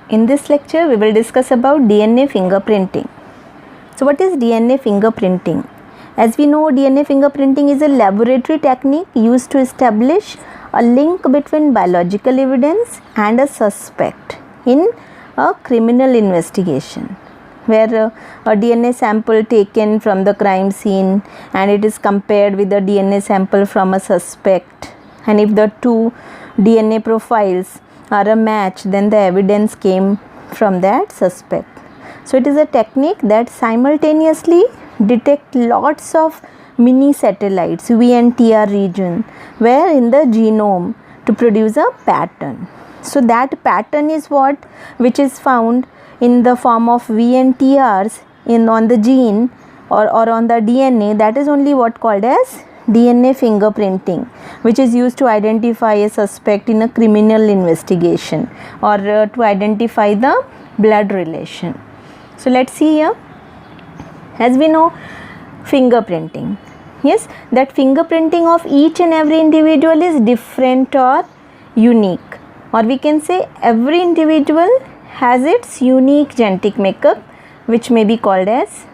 In this lecture, we will discuss about DNA fingerprinting. So what is DNA fingerprinting? As we know, DNA fingerprinting is a laboratory technique used to establish a link between biological evidence and a suspect in a criminal investigation, where a DNA sample taken from the crime scene and it is compared with the DNA sample from a suspect, and if the two DNA profiles are a match, then the evidence came from that suspect. So it is a technique that simultaneously detect lots of mini satellites, VNTR region, where in the genome to produce a pattern. So that pattern is which is found in the form of VNTRs on the gene or on the DNA. That is only what called as DNA fingerprinting, which is used to identify a suspect in a criminal investigation or to identify the blood relation. So let's see here. As we know, fingerprinting, yes, that fingerprinting of each and every individual is different or unique, or we can say every individual has its unique genetic makeup, which may be called as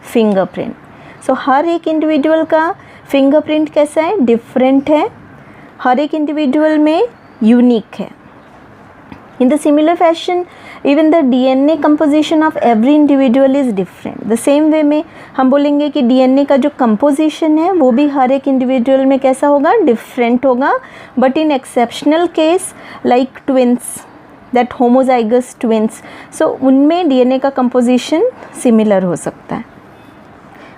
fingerprint. So हर एक individual का fingerprint कैसा है, different है, हर एक individual में unique है. In the similar fashion, even the DNA composition of every individual is different. The same way में हम बोलेंगे कि DNA का जो composition है वो भी हर एक individual में कैसा होगा, different होगा. But in exceptional case like twins, that homozygous twins, so उनमें DNA का composition similar हो सकता है.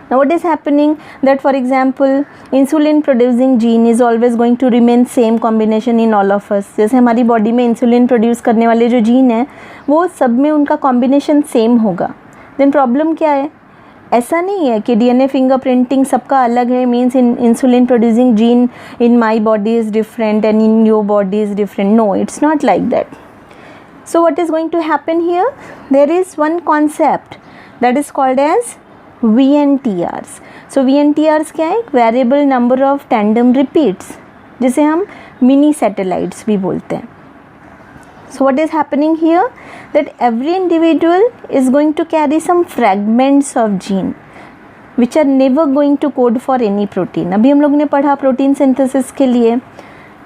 Now what is happening, that for example insulin producing gene is always going to remain same combination in all of us. जैसे हमारी body में insulin produce करने वाले जो जीन हैं वो सब में उनका कॉम्बिनेशन सेम होगा. देन प्रॉब्लम क्या है, ऐसा नहीं है कि DNA फिंगरप्रिंटिंग सबका अलग है, means insulin producing gene in my body is different and in your body is different. No, it's not like that. So what is going to happen here, there is one concept that is called as VNTRs. So VNTRs क्या है, variable number of tandem repeats, जिसे हम mini satellites भी बोलते हैं. So what is happening here, that every individual is going to carry some fragments of gene which are never going to code for any protein. अभी हम लोग ने पढ़ा प्रोटीन सिंथेसिस के लिए.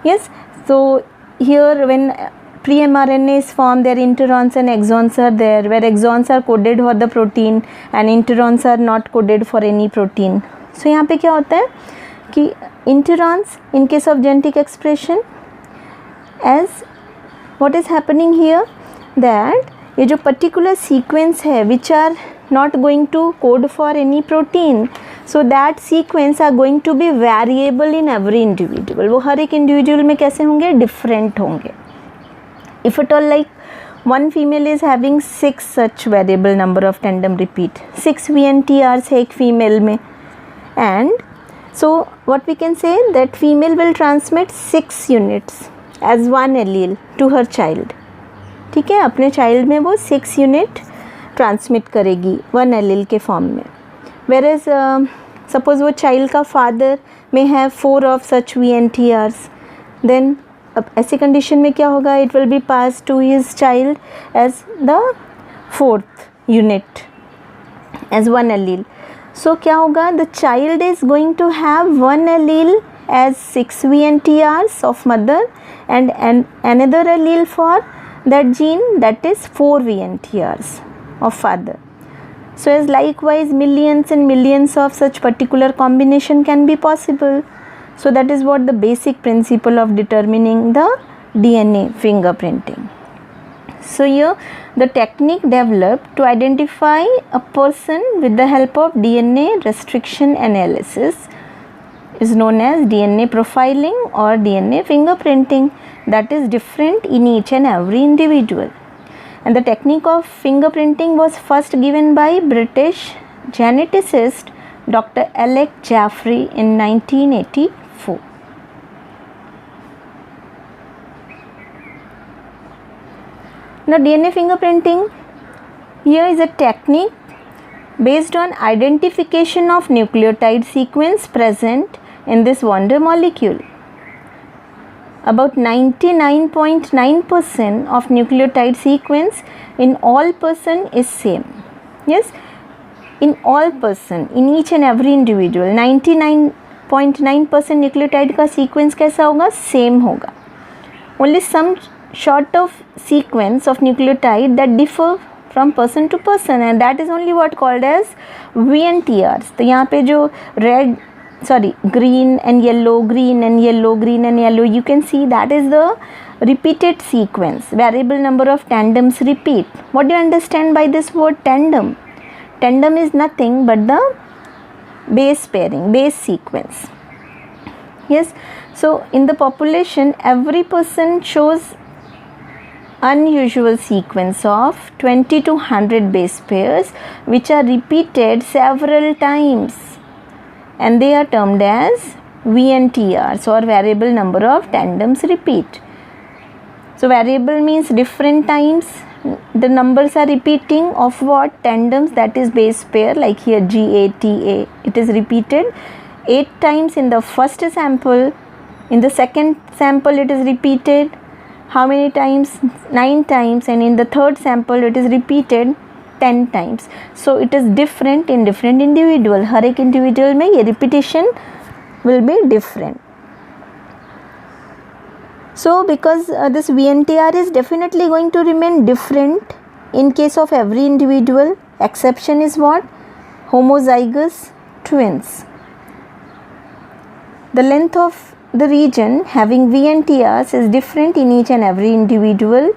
Yes, so here when pre-mRNA is formed, their interons and exons are there, where exons are coded for the protein and interons are not coded for any protein. So यहाँ पे क्या होता है कि interons in case of genetic expression, as what is happening here, that ये जो particular sequence है which are not going to code for any protein, so that sequence are going to be variable in every individual. वो हर एक individual में कैसे होंगे, different होंगे. If at all like one female is having 6 such variable number of tandem repeat, 6 VNTRs है एक female में, and so what we can say, that female will transmit 6 units as one allele to her child. ठीक है, अपने child में वो 6 unit transmit करेगी one allele के form में. Whereas suppose वो child का father may have 4 of such VNTRs, then अब ऐसी कंडीशन में क्या होगा, it will be pass to his child as the 4th unit as one allele. So क्या होगा, the child is going to have one allele as 6 VNTRs of mother and another allele for that gene, that is 4 VNTRs of father. So as likewise millions and millions of such particular combination can be possible. So that is what the basic principle of determining the DNA fingerprinting. So here the technique developed to identify a person with the help of DNA restriction analysis is known as DNA profiling or DNA fingerprinting, that is different in each and every individual. And the technique of fingerprinting was first given by British geneticist Dr. Alec Jaffe in 1984. Now DNA fingerprinting here is a technique based on identification of nucleotide sequence present in this wonder molecule. about 99.9% of nucleotide sequence in all person is same. Yes, in all person, in each and every individual 99.9% nucleotide का sequence कैसा होगा? Same होगा. Only some sort of sequence of nucleotide that differ from person to person, and that is only what called as VNTRs. तो यहाँ पे जो green and yellow, green and yellow, green and yellow, you can see that is the repeated sequence. Variable number of tandems repeat. What do you understand by this word tandem? Tandem is nothing but the base pairing, base sequence. Yes, so in the population, every person shows unusual sequence of 20 to 100 base pairs which are repeated several times, and they are termed as VNTRs, or variable number of tandems repeat. So variable means different times the numbers are repeating of what? Tandems, that is base pair, like here GATA, it is repeated 8 times in the first sample. In the second sample it is repeated how many times? 9 times, and in the third sample it is repeated 10 times. So it is different in different individual. हर एक individual में ये repetition will be different. So because this VNTR is definitely going to remain different in case of every individual. Exception is what? Homozygous twins. The length of the region having VNTRs is different in each and every individual,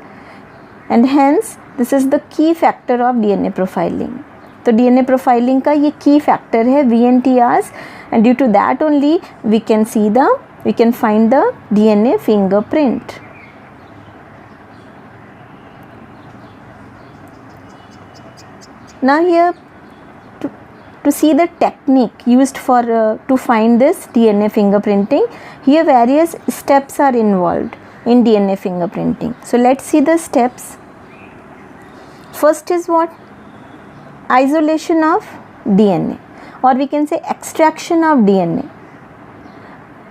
and hence this is the key factor of DNA profiling. तो DNA profiling का ये key factor है VNTRs, and due to that only we can find the DNA fingerprint. Now here to see the technique used for to find this DNA fingerprinting, here various steps are involved in DNA fingerprinting. So let's see the steps. First is what? Isolation of DNA, or we can say extraction of DNA.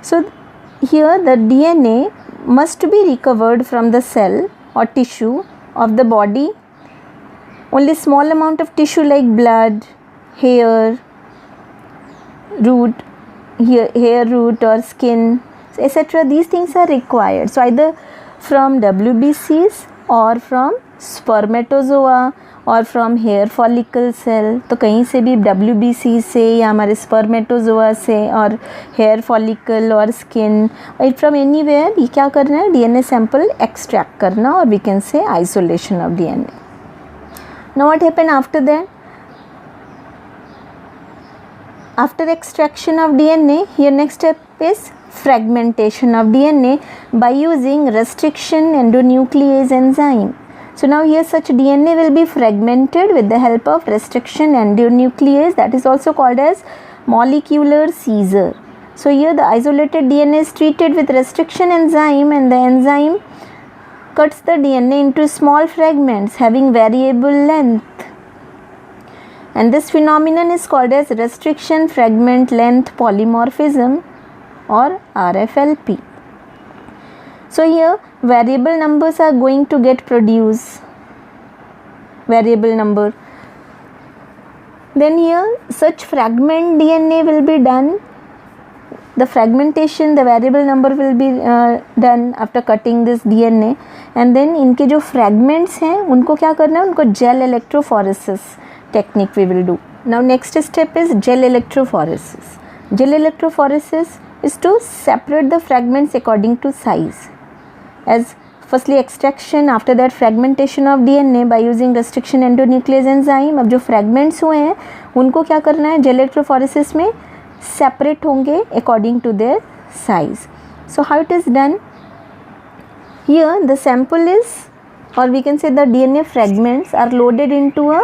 So here the DNA must be recovered from the cell or tissue of the body. Only small amount of tissue like blood, hair root or skin, etc. These things are required. So either from WBCs or from spermatozoa और from here follicle cell, तो कहीं से भी WBC से या हमारे spermatozoa से और हेयर फॉलिकल और स्किन, और फ्रॉम एनीवेयर ये क्या करना है? DNA सैंपल एक्सट्रैक्ट करना, और we can say isolation of DNA. Now what happen after that? After extraction of DNA, here next step is fragmentation of DNA by using restriction endonuclease enzyme. So now here such DNA will be fragmented with the help of restriction endonuclease, that is also called as molecular seizure. So here the isolated DNA is treated with restriction enzyme, and the enzyme cuts the DNA into small fragments having variable length, and this phenomenon is called as restriction fragment length polymorphism, or RFLP. So here variable numbers are going to get produced, variable number. Then here such fragment DNA will be done. The fragmentation, the variable number will be done after cutting this DNA, and then इनके जो fragments हैं उनको क्या करना है? उनको gel electrophoresis technique we will do. Now next step is gel electrophoresis. Gel electrophoresis is to separate the fragments according to size. As firstly extraction, after that fragmentation of DNA by using restriction endonuclease enzyme. अब जो fragments हुए हैं उनको क्या करना है? gel electrophoresis में separate होंगे according to their size. So how it is done? Here the sample is, or we can say the DNA fragments are loaded into a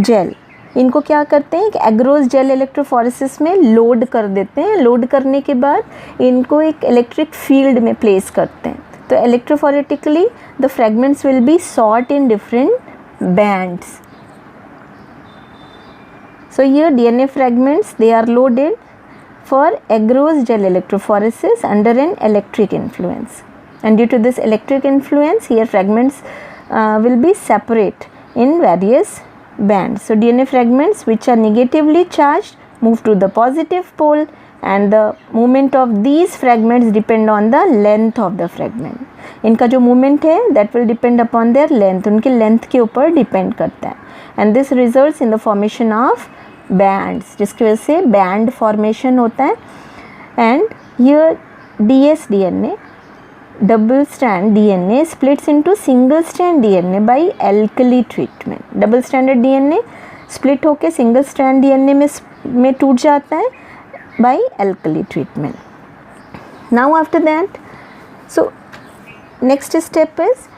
gel. इनको क्या करते हैं? एक एग्रोस जेल इलेक्ट्रोफोरेसिस में load कर देते हैं. लोड करने के बाद इनको एक इलेक्ट्रिक फील्ड में प्लेस करते हैं. तो electrophoretically the fragments will be sort in different bands. So here DNA fragments, they are loaded for agarose gel electrophoresis under an electric influence. And due to this electric influence, here fragments will be separate in various bands. So DNA fragments which are negatively charged move to the positive pole, and the movement of these fragments depend on the length of the fragment. इनका जो movement है that will depend upon their length, उनके length के ऊपर depend करता है. And this results in the formation of bands, जिसकी वजह से band formation होता है. And here dsDNA, double strand DNA, splits into single strand DNA by alkali treatment. Double stranded DNA split होके single strand DNA में टूट जाता है by alkali treatment. Now after that, so next step is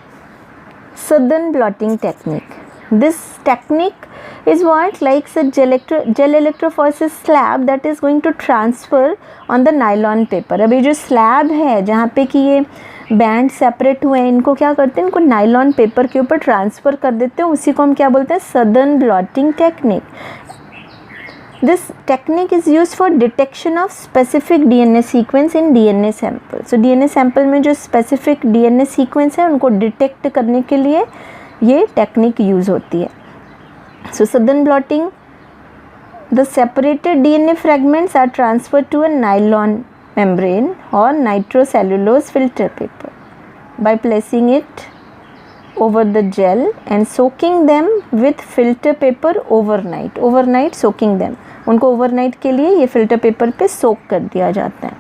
Southern blotting technique. This technique is what, like a gel electrophoresis slab that is going to transfer on the nylon paper. अब ये जो slab है जहाँ पे कि ये band separate हुए हैं, इनको क्या करते हैं, इनको नाइलॉन पेपर के ऊपर ट्रांसफ़र कर देते हैं. उसी को हम क्या बोलते हैं, southern blotting technique. This technique is used for detection of specific DNA sequence in DNA sample. So DNA sample में जो specific DNA sequence है उनको detect करने के लिए ये technique use होती है. So southern blotting, the separated DNA fragments are transferred to a nylon membrane or nitrocellulose filter paper by placing it over the gel and soaking them with filter paper overnight soaking them. उनको overnight के लिए ये filter paper पे soak कर दिया जाता है.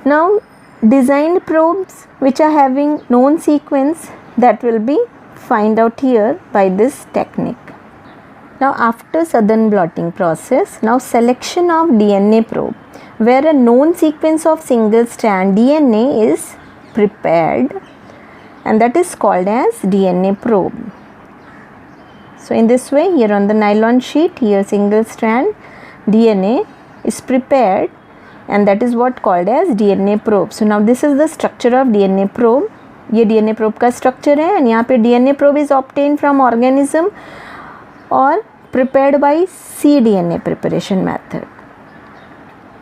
Now designed probes which are having known sequence that will be find out here by this technique. Now after southern blotting process, now selection of DNA probe where a known sequence of single strand DNA is prepared, and that is called as DNA probe. So in this way, here on the nylon sheet, here single strand DNA is prepared, and that is what called as DNA probe. So now this is the structure of DNA probe. ये DNA probe का structure है, and यहाँ पे DNA probe is obtained from organism or prepared by cDNA preparation method.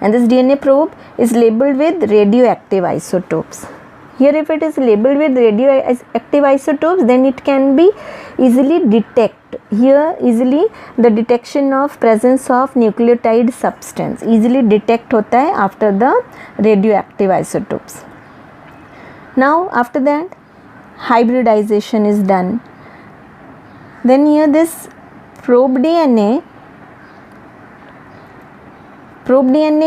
And this DNA probe is labeled with radioactive isotopes. Here if it is labeled with radioactive isotopes, then it can be easily detect. Here easily the detection of presence of nucleotide substance easily detect होता है after the radioactive isotopes. Now after that hybridization is done. Then here this probe DNA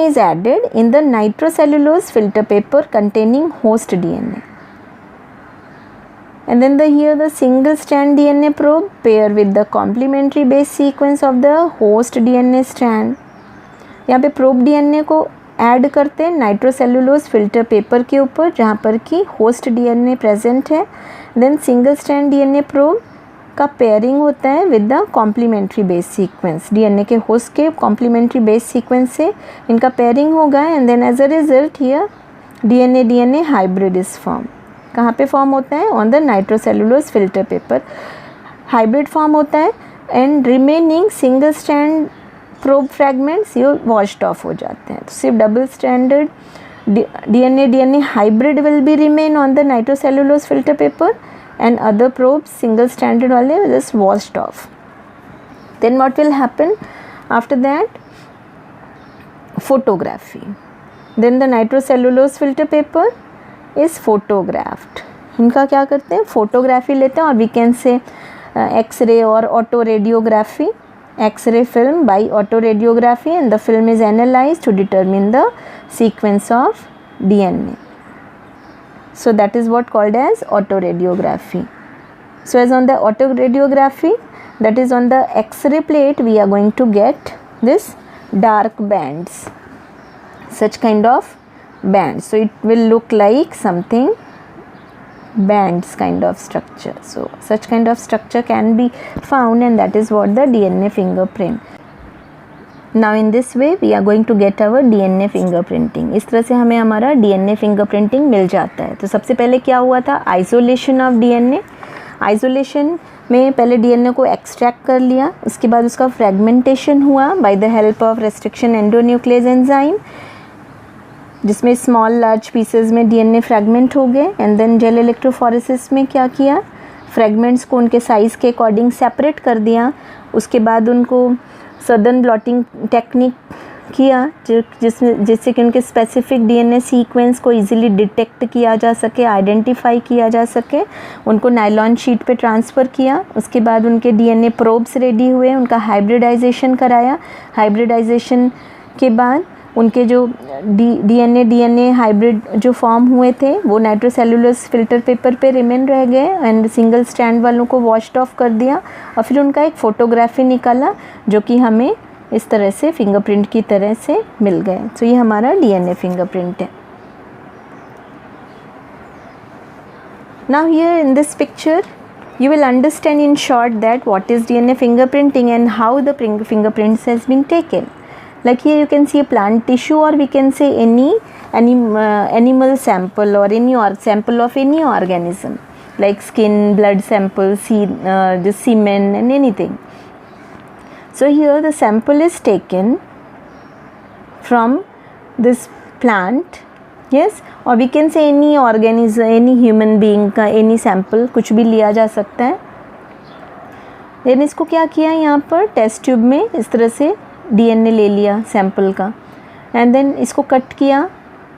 is added in the nitrocellulose filter paper containing host DNA. And then here the single strand DNA probe pair with the complementary base sequence of the host DNA strand. यहाँ पे probe DNA को add करते हैं nitrocellulose filter paper के ऊपर जहाँ पर कि host DNA present है. Then single strand DNA probe का पेयरिंग होता है with the complementary base sequence. DNA के होस्ट के कॉम्प्लीमेंट्री बेस सीक्वेंस से इनका पेयरिंग होगा, and then as a result here DNA hybrid is form. कहाँ पे फॉर्म होता है, on the nitrocellulose filter paper hybrid form होता है, and remaining single strand probe fragments ये वॉश्ड ऑफ हो जाते हैं. तो सिर्फ double standard DNA hybrid will be remain on the nitrocellulose filter paper, and other probes single stranded wale will just washed off. Then what will happen after that, photography. Then the nitrocellulose filter paper is photographed. इनका क्या करते हैं, photography लेते हैं, और we can say X-ray or autoradiography, X-ray film by autoradiography, and the film is analyzed to determine the sequence of DNA. So that is what called as autoradiography. So as on the autoradiography, that is on the X-ray plate, we are going to get this dark bands, such kind of bands. So it will look like something bands kind of structure. So such kind of structure can be found, and that is what the DNA fingerprint. Now in this way we are going to get our DNA fingerprinting. इस तरह से हमें हमारा DNA fingerprinting मिल जाता है. तो सबसे पहले क्या हुआ था, आइसोलेशन ऑफ DNA. आइसोलेशन में पहले डीएनए को एक्सट्रैक्ट कर लिया, उसके बाद उसका फ्रेगमेंटेशन हुआ by the help of restriction endonuclease enzyme, जिसमें स्मॉल लार्ज पीसेस में डीएनए फ्रेगमेंट हो गए। एंड देन जेल इलेक्ट्रोफोरेसिस में क्या किया, फ्रेगमेंट्स को उनके साइज़ के अकॉर्डिंग सेपरेट कर दिया। उसके बाद उनको सदर्न ब्लॉटिंग टेक्निक किया जिससे कि उनके स्पेसिफिक डीएनए सीक्वेंस को इजीली डिटेक्ट किया जा सके, आइडेंटिफाई किया जा सके। उनको नायलॉन शीट पे ट्रांसफ़र किया। उसके बाद उनके डीएनए प्रोब्स रेडी हुए, उनका हाइब्रिडाइजेशन कराया। हाइब्रिडाइजेशन के बाद उनके जो डीएनए हाइब्रिड जो फॉर्म हुए थे वो नाइट्रोसेलुलोज फिल्टर पेपर पे रिमेन रह गए एंड सिंगल स्ट्रैंड वालों को वॉश्ड ऑफ कर दिया और फिर उनका एक फ़ोटोग्राफी निकाला जो कि हमें इस तरह से फिंगरप्रिंट की तरह से मिल गए। तो ये हमारा डीएनए फिंगरप्रिंट है। Now here in this picture you will understand in short that what is DNA fingerprinting and how the fingerprints has been taken. Like here you can see a plant tissue or we can say any animal sample or any sample of any organism like skin, blood sample, the semen and anything. So here the sample is taken from this plant, yes, or we can say any organism, any human being का any sample कुछ भी लिया जा सकता है। then इसको क्या किया यहाँ पर टेस्ट ट्यूब में इस तरह से डीएनए ले लिया सैम्पल का एंड देन इसको कट किया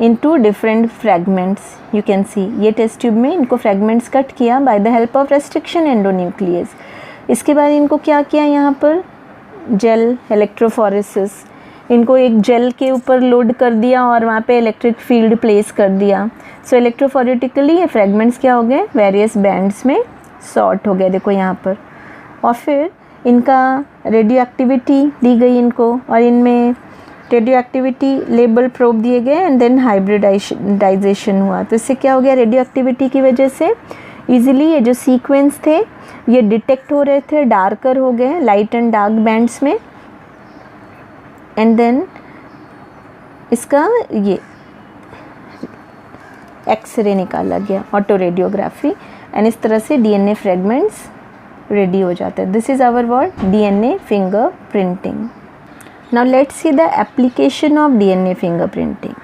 into different fragments. You can see ये टेस्ट ट्यूब में इनको फ्रैगमेंट्स कट किया by the help of restriction endonuclease. इसके बाद इनको क्या किया यहाँ पर जेल इलेक्ट्रोफोरेसिस, इनको एक जेल के ऊपर लोड कर दिया और वहाँ पे इलेक्ट्रिक फील्ड प्लेस कर दिया। सो इलेक्ट्रोफोरेटिकली ये फ्रैगमेंट्स क्या हो गए, वेरियस बैंड्स में सॉर्ट हो गए, देखो यहाँ पर। और फिर इनका रेडियो एक्टिविटी दी गई इनको और इनमें रेडियो एक्टिविटी लेबल प्रोब दिए गए एंड देन हाइब्रिडाइजेशन हुआ। तो इससे क्या हो गया, रेडियो एक्टिविटी की वजह से इजीली ये जो सीक्वेंस थे ये डिटेक्ट हो रहे थे, डार्कर हो गए लाइट एंड डार्क बैंड्स में। एंड देन इसका ये एक्सरे निकाला गया, ऑटो रेडियोग्राफी, एंड इस तरह से डीएनए फ्रेगमेंट्स रेडी हो जाता है। This is our word DNA fingerprinting. Now let's see the application of DNA fingerprinting.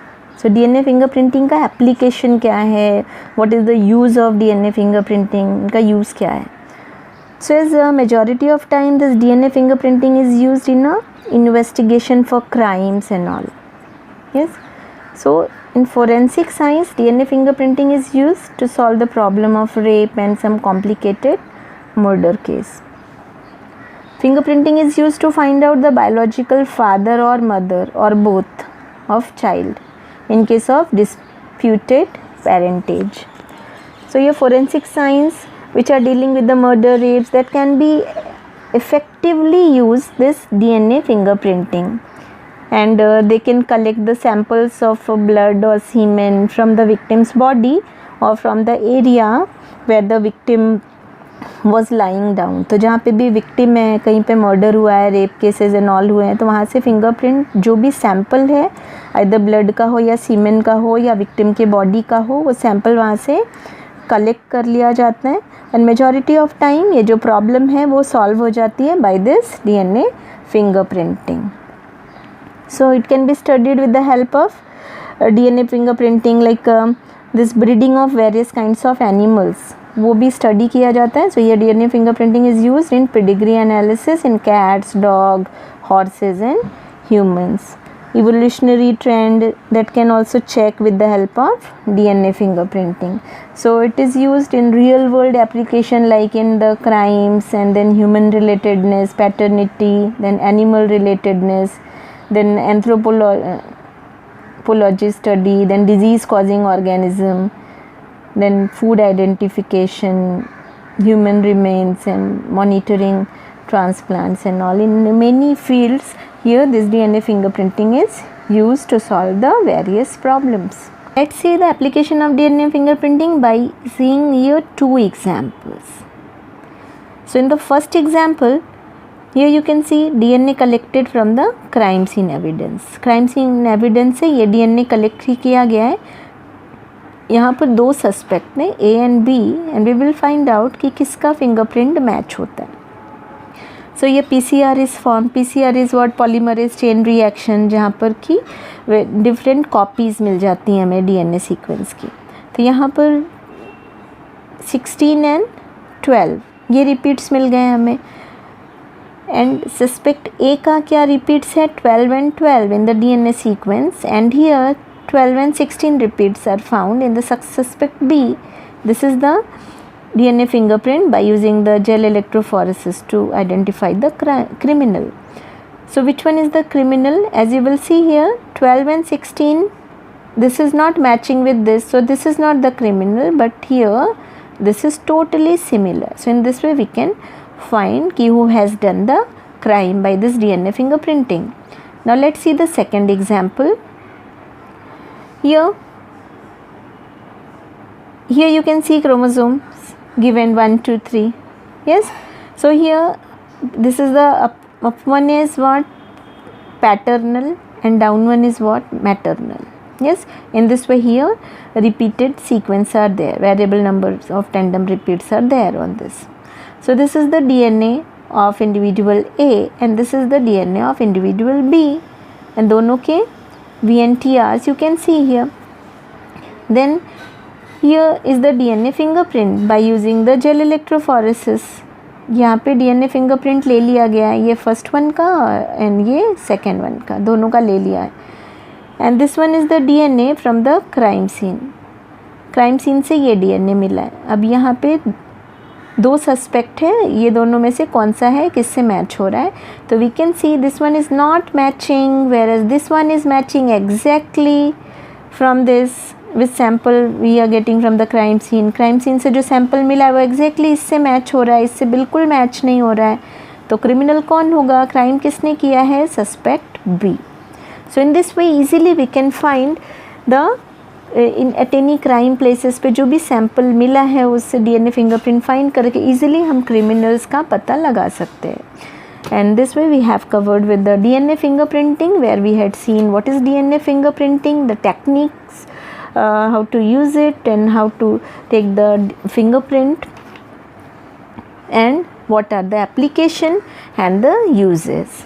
So DNA fingerprinting का एप्लीकेशन क्या है, what is the use of DNA fingerprinting, इनका use क्या है। So as majority of time this DNA fingerprinting is used in a investigation for crimes and all. Yes, so in forensic science DNA fingerprinting is used to solve the problem of rape and some complicated murder case. Fingerprinting is used to find out the biological father or mother or both of child in case of disputed parentage. So your forensic science which are dealing with the murder, rapes, that can be effectively use this DNA fingerprinting and they can collect the samples of blood or semen from the victim's body or from the area where the victim was lying down. तो जहाँ पे भी victim है, कहीं पे murder हुआ है, rape cases and all हुए हैं, तो वहाँ से fingerprint जो भी sample है either blood का हो या semen का हो या victim के body का हो, वो sample वहाँ से कलेक्ट कर लिया जाता है एंड मेजॉरिटी ऑफ टाइम ये जो प्रॉब्लम है वो सॉल्व हो जाती है by this DNA fingerprinting. So it can be studied with the help of DNA fingerprinting like this breeding of various kinds of animals, वो भी स्टडी किया जाता है। सो ये DNA fingerprinting is used in pedigree analysis in cats, dog, horses and humans. Evolutionary trend that can also check with the help of DNA fingerprinting. So it is used in real world application like in the crimes and then human relatedness, paternity, then animal relatedness, then anthropology study, then disease causing organism, then food identification, human remains and monitoring transplants and all. In many fields here this DNA fingerprinting is used to solve the various problems. Let's see the application of DNA fingerprinting by seeing here two examples. So in the first example here you can see DNA collected from the crime scene evidence. Crime scene evidence से ये DNA collect किया गया है यहाँ पर दो suspect ने A and B and we will find out कि किसका फिंगरप्रिंट मैच होता है. सो ये PCR is form. PCR is what? Polymerase chain reaction, जहाँ पर कि डिफरेंट कॉपीज़ मिल जाती हैं हमें DNA सीक्वेंस की. तो यहाँ पर 16 एंड 12 ये रिपीट्स मिल गए हमें. एंड सस्पेक्ट A का क्या रिपीट्स है? 12 and 12 in the DNA sequence, and here 12 and 16 repeats are found in the suspect B. This is the DNA fingerprint by using the gel electrophoresis to identify the criminal. So which one is the criminal? As you will see here, 12 and 16, this is not matching with this, so this is not the criminal, but here this is totally similar. So in this way we can find who has done the crime by this DNA fingerprinting. Now let's see the second example. Here you can see chromosomes given 1, 2, 3. Yes. So here this is the up one is what? Paternal, and down one is what? Maternal. Yes. In this way here repeated sequence are there. Variable numbers of tandem repeats are there on this. So this is the DNA of individual A and this is the DNA of individual B, and दोनों के VNTRs you can see here. Then here is the DNA fingerprint by using the gel electrophoresis. यहाँ पे DNA fingerprint ले लिया गया है, ये first one का एंड ये सेकेंड वन का, दोनों का ले लिया है. And this one is the DNA from the crime scene. Crime scene से ये DNA मिला है. अब यहाँ पे दो सस्पेक्ट है, ये दोनों में से कौन सा है, किससे मैच हो रहा है. तो we can see this one is not matching, whereas this one is matching exactly from this with sample we are getting from the crime scene. Crime scene से जो सैम्पल मिला है वो एग्जैक्टली इससे मैच हो रहा है, इससे बिल्कुल मैच नहीं हो रहा है. तो क्रिमिनल कौन होगा, क्राइम किसने किया है, suspect B. So in this way easily we can find the in at any crime places पे जो भी सैम्पल मिला है उससे DNA फिंगरप्रिंट फाइंड करके इजीली हम क्रिमिनल्स का पता लगा सकते हैं. And this way we have covered with the DNA fingerprinting where we had seen what is DNA fingerprinting, the techniques, how to use it and how to take the fingerprint and what are the application and the uses.